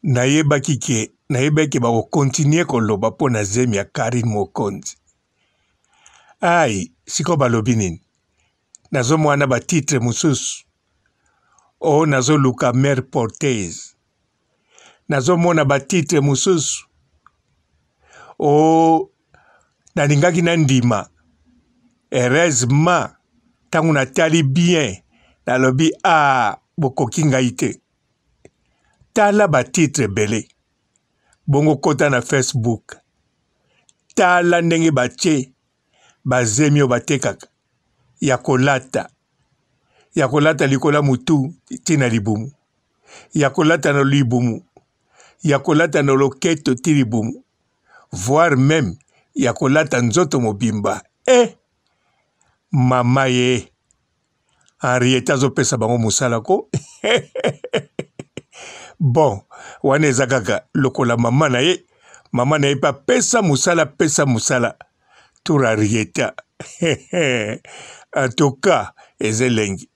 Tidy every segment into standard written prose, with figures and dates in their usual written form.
nayebaki bakokontinue koloba mpo na zemi ya Karine Mokonzi. Ai, siko balobi nini? Nazomona batitre mosusu. O nazoluka mère porteuse. Nazomona batitre mosusu. O nalingaki na ndima. Heureusement, tangu natali bien, nalobi bokoki ngai te. Tala batitre belé. Bongo kota na Facebook. Tala ndenge batie bazemi o batekaka. Yakolata. Yakolata likola mutu tina libumu. Yakolata na libumu. Yakolata na loketo ti libumu. Voire même yakolata nzoto mobimba. Mama ye. Henrietta azopesa bango musala ko. Bon, wane zakaka lokola mama na ye pa pesa musala. Tour Henrietta. En tout cas, ezelengi.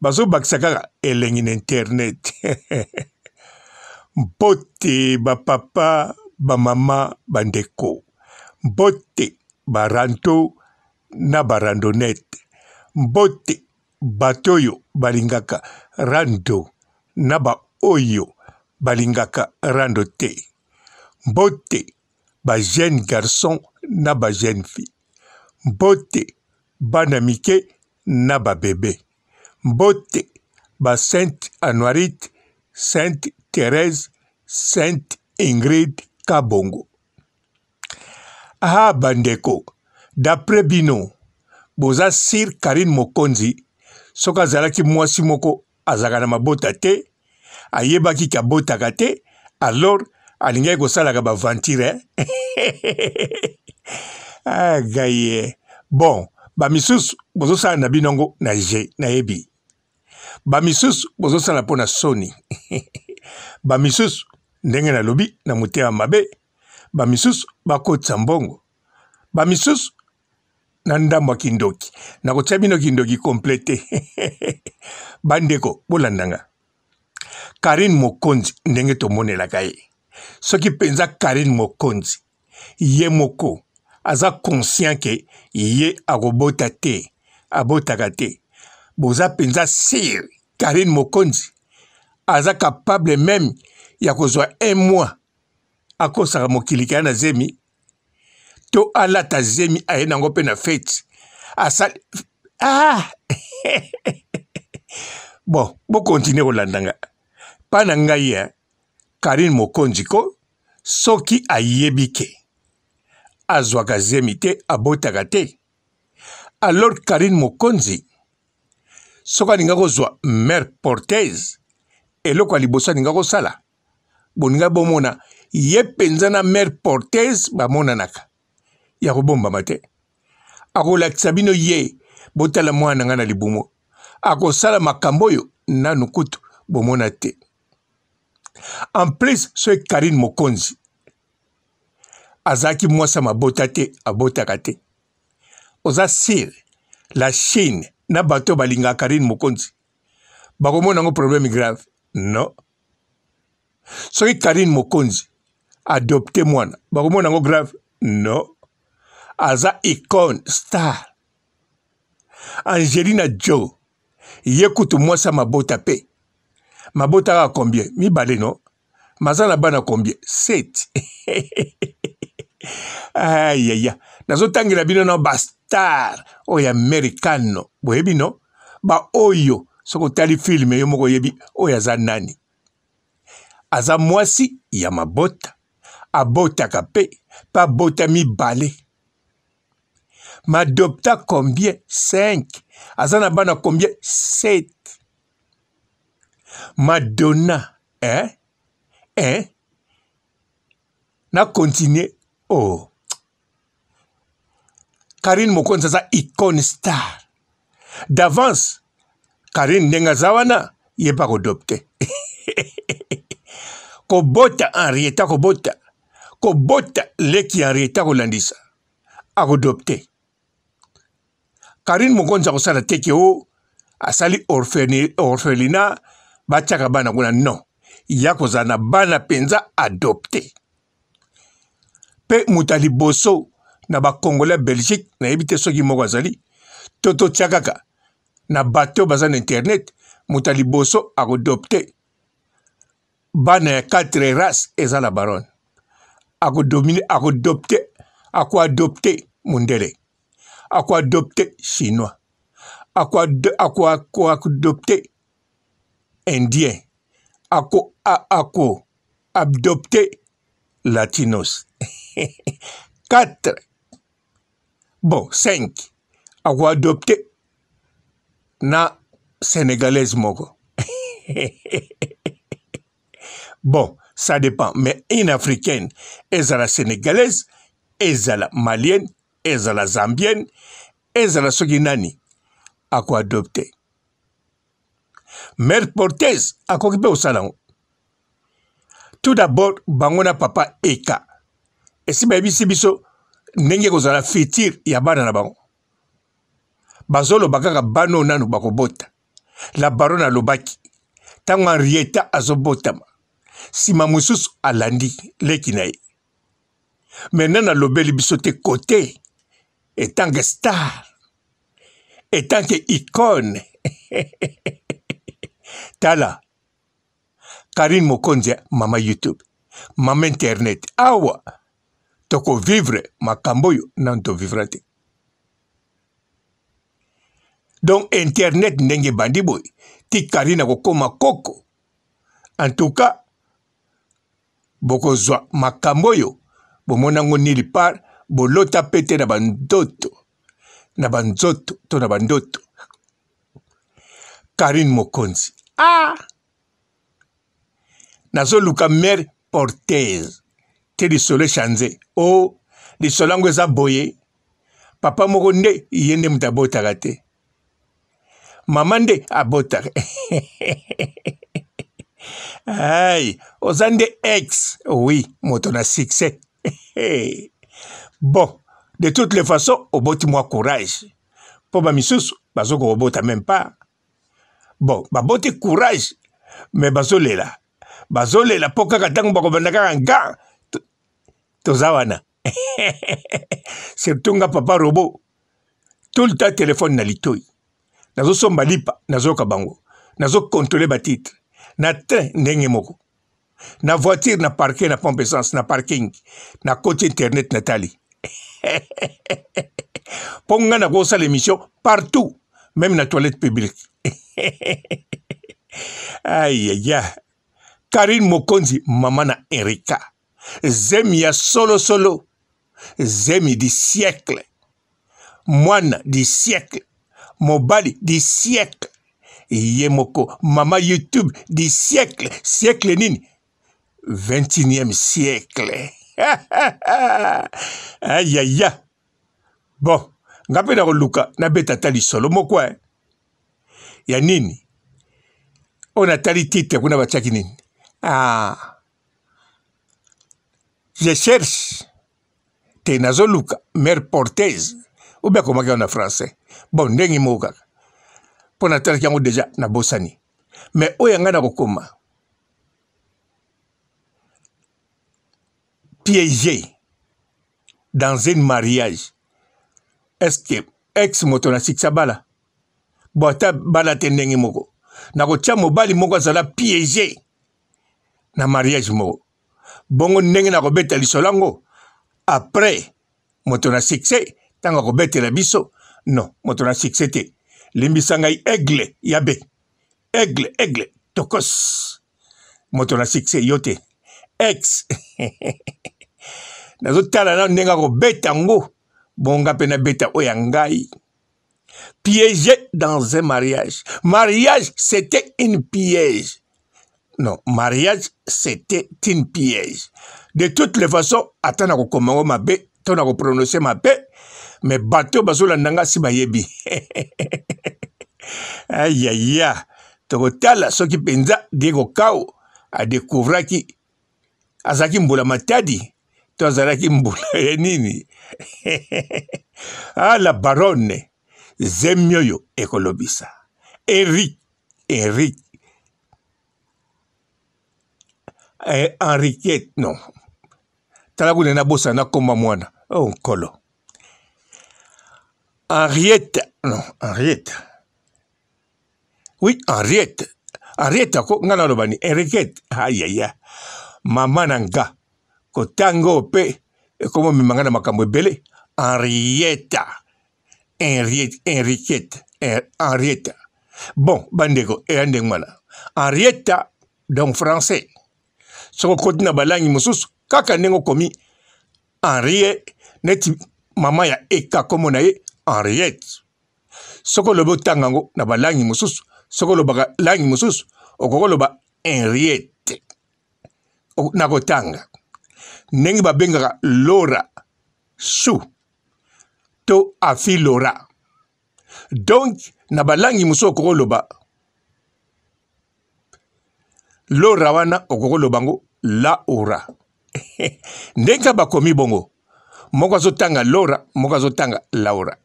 Baso baksakaka elengi na internet. Mpote ba papa, ba mama, bandeko. Mpote baranto na barandonete. Mpote batoyo balingaka rando na ba oyo balingaka rando te. Mpote ba jeune garçon na ba jeune fille. Mpote bana mike na ba bébé. Mpote ba Sainte Anuarite, Sainte Thérèse, Sainte Ingrid Kabongo. Bandeko, d'après bino, boza sir Karine Mokonzi, soka zalaki mwasi moko azaka mabota te, ayebaki ka botaka te, alors alingaki kosalaka ba ventire. Gaye. Bon, ba misusu bozo sala na binongo na je na yebi. Ba misusu bozo sala pona soni. Ba misusu ndenge na lobi na mutema mabe. Ba misusu bakotsa mbongo. Ba misusu na ndamba kindoki. Na kotia bino kindoki komplete. Bandeko bolandanga. Karine Mokonzi ndenge tomonelaka ye. Soki penza Karine Mokonzi ye moko aza conscient ke ye akobota te, abotaka te. Boza penza sir Karine Mokonzi aza capable même ya kozwa 1 mois akosaka mokili kaya na zemi to alata zemi aye nango pe na fete asali bon, bo continue kolandanga pa na ngai ya Karine Mokonzi ko soki ayebi ke azwaka zemi te abotaka te. Alors Karine Mokonzi soka alinga kozwa mère porteuse eloko liboso alinga kosala boninga bomona ye penza na mère porteuse bamonanaka ya kobombama te. Akolakisa bino ye botala mwana nga na libumo akosala makambo oyo nanu kutu bomona te. En plus so Karine Mokonzi azaki mwasa mabota te abotaka te. Oza sir la Chine na bato balinga Karine Mokonzi bakomona ngo problème grave. Non. Soki Karine Mokonzi adopte mwana bakomona ngo grave. Non. Aza icône star. Angelina Joe ye kutu mwasa mabota pe. Mabota ka combien? Mibale no. Mazana bana combien? 7. Aïe. Nazo tangila bino na bastar oyo americano. Boyebi no? Ba oyo soko tali filme yo moko yebi oyo aza nani. Aza mwasi ya mabota. Abota kape. Pa bota mibale. Madopta combien? 5. Azana bana combien? 7. Madonna. Na continue. Oh. Karine Mokonzi aza icône star. D'avance, Karine ndenga zawana ye pa kodopte. Kobota Henrietta kobota. Kobota leki Henrietta kolandisa. Akodopte. Karine Mokonzi akosala teke o asali orphelina bachaka bana kuna non. ya kozala na bana penza adopté. Pe mutali boso na ba Congolais Belgique na yebite soki moko azali toto tiakaka na bateau baza na internet mutali boso akodopté bana ya 4 races eza la baronne akodopté mundele akodopté chinois akodopté indien adopté latinos 4 bon 5 adopté na sénégalaise moko bon ça dépend mais une africaine ezala sénégalaise ezala malienne ezala zambienne ezala soki nani adopté mère porteuse akoki pe osalango tout d'abord bango na papa eka esi bayebisi biso ndenge kozala futur ya bana na bango bazoloba kaka bana oyo nanu bakobota la baronne alobaki ntango Henrietta azobotama nsima mosusu alandi leki na ye maintenant nalobeli biso te kote etanke star etanke icône tala Karine Mokonzi mama YouTube mama internet awa toko vivre makambo oyo nanu tovivra te donc internet ndenge bandi boye ti Karine akokoma koko en tout cas bokozwa makambo oyo bomonango nili par bolota pete na bandoto to na bandoto Karine Mokonzi nazoluka mère porteuse te lisolo chanze lisolo yango eza boye papa moko nde ye nde mutu abotaka te mama nde abotaka ay oza nde ex oui moto na succès bon de toutes les façons oboti mwa courage mpo bamisusu bazokobota même pas bon baboti courage mais bazolela mpo kaka ntango bakobanda kaka nga toza wana surtout nga papa robo tout le temps téléphone na litoi nazosomba lipa nazoyoka bango nazokontrole batitre na train ndenge moko na voiture na parke na pompe essence na parking na koti internet na tali mpo nga nakosala émission partout même na toilette publique aïe Karine Mokonzi mama na Erika zemi ya solo zemi du siècle mwana du siècle mobali du siècle ye moko mama YouTube du siècle nini 21e siècle aïe bon nga mpe na koluka nabeta ta lisolo moko ya nini oyo natali titre kuna batiaki nini je cherche te nazoluka mère porteuse ou bien komaki yango na français bon ndenge moko kaka mpo natalaki yango deja nabosani mais oyo yanga na kokoma piégé dans un mariage est-ce que ex moto na sikisa bala bo ata bala te ndenge moko nakotia mobali moko azala piégé na mariage moko bongo ndenge nakobeta lisolo yango après moto na succès ntango akobetela biso non moto na succès te limbisa ngai aigle yabe aigle tokos moto na succès yo te ex nazotala na ndenge akobeta yango bonga mpe nabeta oyo ya ngai piégé dans un mariage c'était une piège. Non, mariage, c'était une piège. De toutes les façons, attends à comment ma bé, ton à prononcer ma bé, mais bateau basola nanga si bayebi. Aïe aïe aïe. Tokotala soki penza Diego Kao a découvert qui azaki mbula matadi. To azalaki mbula nini. Ah la baronne Zemioyo ekolobisa. Eric Henriette, non. Talagune na bossa na komba mwana. Oh, nkolo. Henriette, non, Henriette. Oui, Henriette. Henriette, ko ngana lobani. Henriette, aïe. Mama nanga. Ko tango pe. E komo mimangana makambo ebele. Henriette. Henriette. Henriette. Bon, bandeko, et andengmana. Henriette, donc français. Soko kotina balangi mususu, kaka nengo komi Henriette, neti mama ya eka komo na ye Henriette. Soko lobo tangango na balangi mususu, soko loba langi mususu, okoko loba Henriette. Nako tanga. Nengi babengaka Laura, Chou, to afi Laura. Donc, na balangi mususu okoko loba Laura wana okoko lobango Laura. Ndenga bakomi bongo. Moko azotanga Laura, moko azotanga Laura.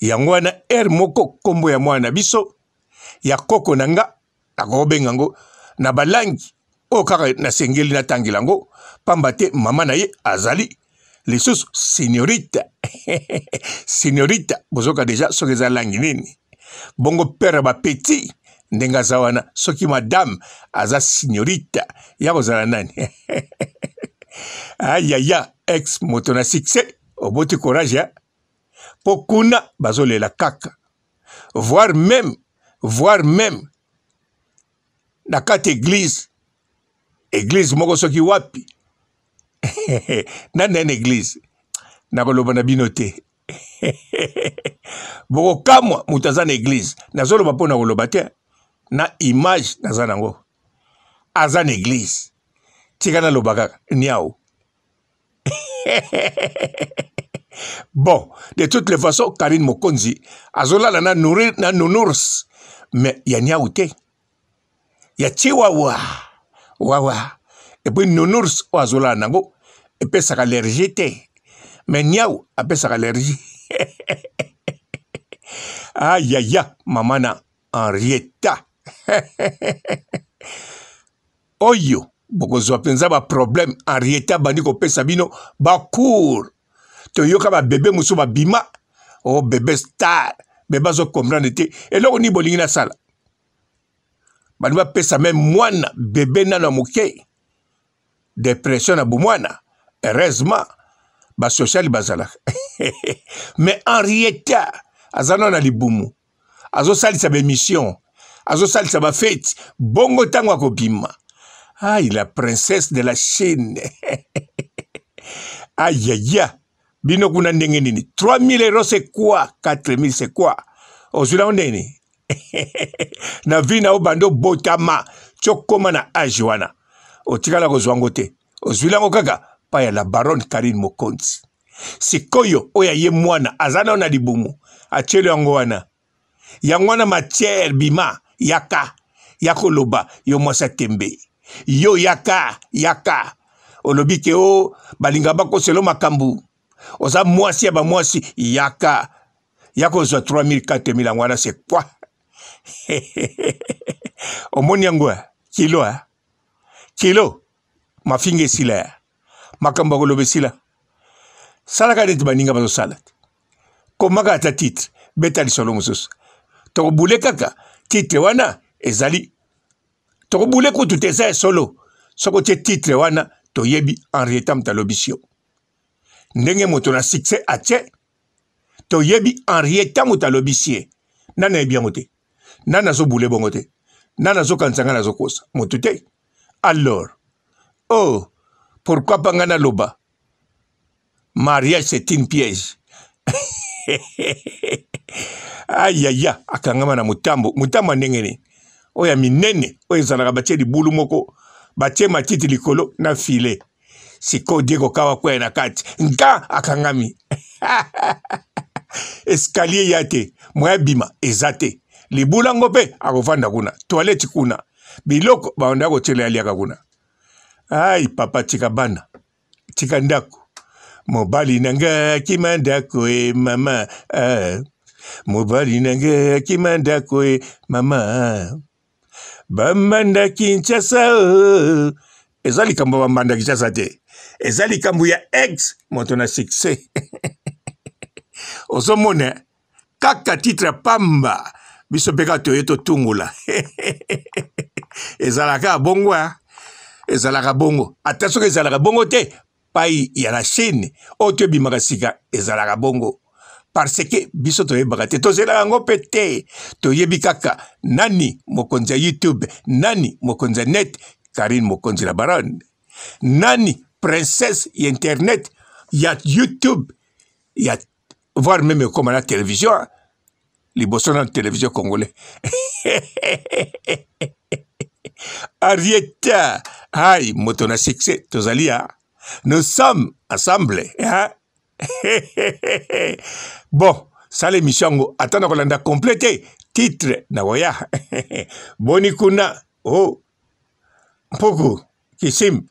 Yango wana moko kombo ya mwana biso ya koko nanga akobenga ngo na balangi o kaka na sengeli na tangilango pamba te mama na ye azali lisusu signorita. Signorita bozoka deja soki eza langi nini. Bongo père ba petit ndenga zawana soki madame aza signorita ya kozala nani. Ayaya ex moto na succès oboti courage ya pokuna bazolela kaka voire même na kati église moko soki wapi. Nani église nakoloba na bino te. Boko kamwa mutu aza na église nazoloba mpo na koloba te na image naza nango aza na église tika naloba kaka niao. Bon, de toutes les façons, Karine Mokonzi, azolala na nounours, mais ya niao te. Ya chihuahua, wawa. Et puis nounours o azolala nango, et puis ça allergie te. Mais niao, après ça allergie. Aïe, mamana, Henrietta. Oyo, bokozwa penza ba problème, Henrietta bandi ko pesa bino ba cour. Toyoka ba bébé musu ba bima. Oh bébé star, bébé zo comprendre te. Et là on y bolingi na sala. Bandi ba pesa même mwana bébé nana moke. Dépression na bumwana. Heureusement ba social bazala. Mais Henrietta azana na libumu. Azo salisa ba mission. Azo salisa ba fête. Bongo tango akobima. Aïe, la princesse de la Chine. Aïe. Bino kuna ndenge nini. 3000 euros c'est quoi? 4000 c'est quoi? Ozula ondeni. Na vina obando botama. Chokoma na ajuana. Otikala kozwango te. Ozula kaka pa ya la baronne Karine Mokonzi. Sikoyo oya ye mwana azana na libumu. Achelo yango wana. Yango wana matière bima yaka. Yako loba yo mwasa tembe. Yo yaka olobi ke o balinga bako selo makambu oza mwasi ya ba mwasi yaka yako zo 3000 4000 ngwana c'est quoi? Omoni yango kilo mafinge sila makambo ko lobe sila sala ka dit baninga bazo sala komaka ata titre beta lisolo mususu to bule kaka titre wana ezali toko bule ko tutesa solo soko te titre wana to yebi Henrietta Mtalobisio ndenge moto na succès atie to yebi Henrietta Mtalobisie nana ebi ngote nana zo bule bongote nana zo kansanga na zo kosa moto te. Alors oh pourquoi pas ngana loba mariage c'est une piège. Aïe akangama na mutambo ndengene oya minene oya zalaka batie libulu moko batie matiti likolo na file siko diego kawa kwe na kati nka akangami. Escalier yate mwa bima ezate libula ngope akofanda kuna toilette kuna biloko baonda ko tele aliaka kuna. Ai papa tika bana tika ndako mobali nanga kimandako mama mobali nanga kimandako mama Bamanda Kinshasa ezali kambo bambanda Kinshasa te. Ezali kambo ya ex moto na succès. Osomone kaka titre pamba biso peka toyeto tungula. Ezalaka bongo ezalaka bongo. Attention ezalaka bongo te pai ya la Chine oto bimaka sika ezalaka bongo. Parce que biso toyebaka te tozela ngo pete toyebi kaka nani mokonzi ya YouTube, nani mokonzi ya net, Karine mokonzi la baronne, nani princesse ya internet ya YouTube, ya voire même comme la télévision, liboso na télévision congolais. Arieta, aïe, moto na succès, tozalia, nous sommes ensemble, hein? Bon, ça l'émission, attends, on a complété. Titre, Nagoya. Boni kuna, oh, Poku, Kisim.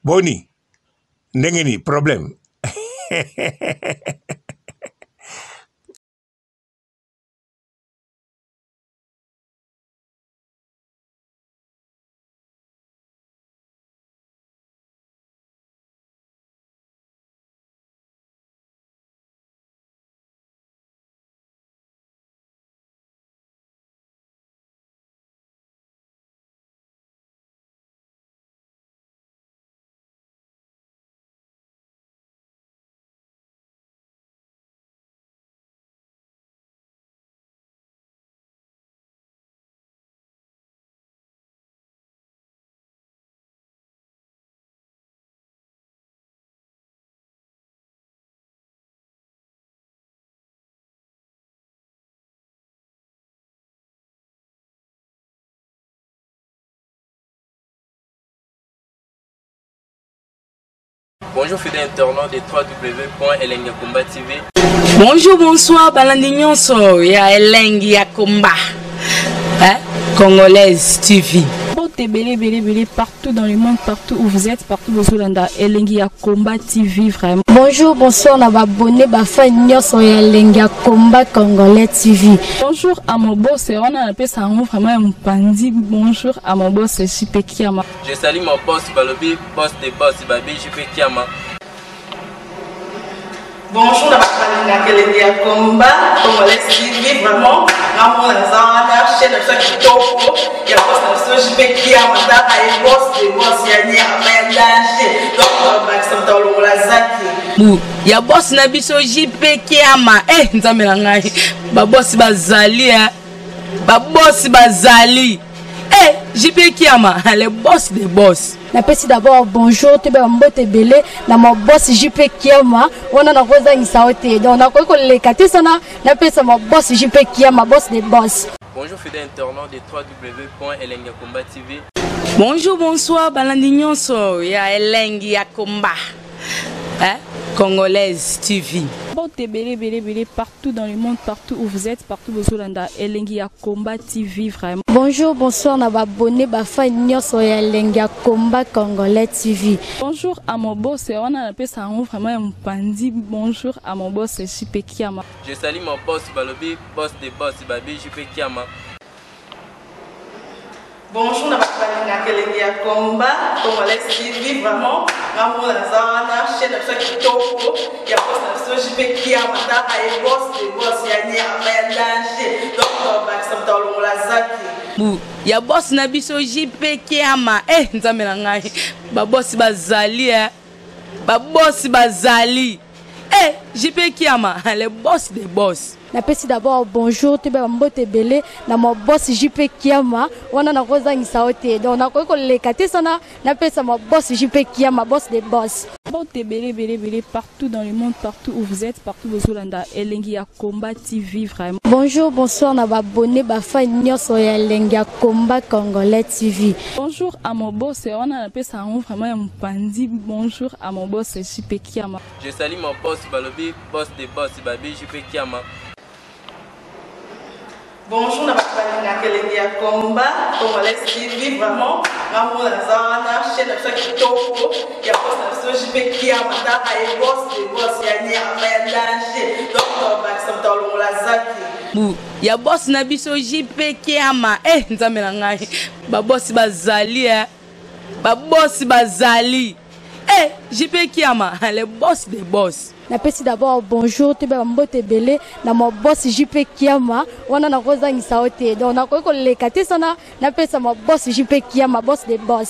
Boni, Nengeni, problème. Bonjour fidèles internautes de www.elengiakomba TV. Bonjour, bonsoir, balandi nyonso ya Elengi ya Komba, Congolaise TV. Belé partout dans le monde, partout où vous êtes, partout où vous êtes, Elengi ya Komba TV vraiment. Bonjour, bonsoir, na abonné bafa nyonso ya Elengi ya Komba Congolais TV. Bonjour à mon boss, on a appelé ça vraiment un pandi. Bonjour à mon boss, JP Kiama. Je salue mon boss Balobi, boss des boss Babi, JP Kiama. Bonjour, na Elengi ya Komba Congolais TV vraiment. Namo na zana chaîne de ça qui topo. Il y a boss na JP Kiama, ta ay boss des boss ya ni ama danger. Donc on va accepter le la zaki. Ya boss na biso JP Kiama, nzambe na ngai. Ba boss bazali ba boss bazali. JP Kiama, le boss des boss. Napesi d'abord bonjour, te mbote belé na mon boss JP Kiama. On a rosa insaote. Donc on a ko lekate sana napesa mon boss JP Kiama, boss des boss. Bonjour fidèles internautes de www.elengiakomba TV. Bonjour, bonsoir, balandi nyonso ya Elengi ya Komba, Congolaise TV. Belé partout dans le monde, partout où vous êtes, partout où vous êtes, Elengi ya Komba TV vraiment. Bonjour, bonsoir, na abonné bafa nyonso ya Elengi ya Komba Congolais TV. Bonjour à mon boss, on a appelé ça vraiment un pandi. Bonjour à mon boss, JP Kiama. Je salue mon boss Balobi, boss des boss Babi, JP Kiama. Bonjour, na Elengi ya Komba Congolais TV vraiment. Namo na zana chaîne de ça qui topo. Il y a boss na JP Kiama, ta ay boss des boss ya ni ama danger. Donc on va accepter le la zaki. Ya boss na biso JP Kiama, nzambe na ngai. Ba boss bazali ba boss bazali. JP Kiama, le boss des boss. Napesi d'abord bonjour, te mbote belé na mon boss JP Kiama. On a rosa insaote. Donc on a ko lekate sana napesa mon boss JP Kiama, boss des boss. Belé partout dans le monde, partout où vous êtes, partout où vous êtes, Elengi ya Komba TV vraiment. Bonjour, bonsoir, na abonné bafa nyonso ya Elengi ya Komba Congolais TV. Bonjour à mon boss, on a appelé ça vraiment un pandi. Bonjour à mon boss, JP Kiama. Je salue mon boss Balobi, boss des boss Babi, JP Kiama. Bonjour, na Elengi ya Komba Congolais TV vraiment. Namo na zana chaîne de ça qui topo. Il y a boss na JP Kiama, ta ay boss des boss ya ni ama danger. Donc on va accepter le la zaki. bu ya boss na biso JP Kiama nzambe na ngai ba boss bazali ba boss bazali JP Kiama le boss des boss. Napesi d'abord bonjour te ba mbote belé na mo boss JP Kiama wana na kozangisa ote donc na ko lekate sana napesa mo boss JP Kiama boss des boss.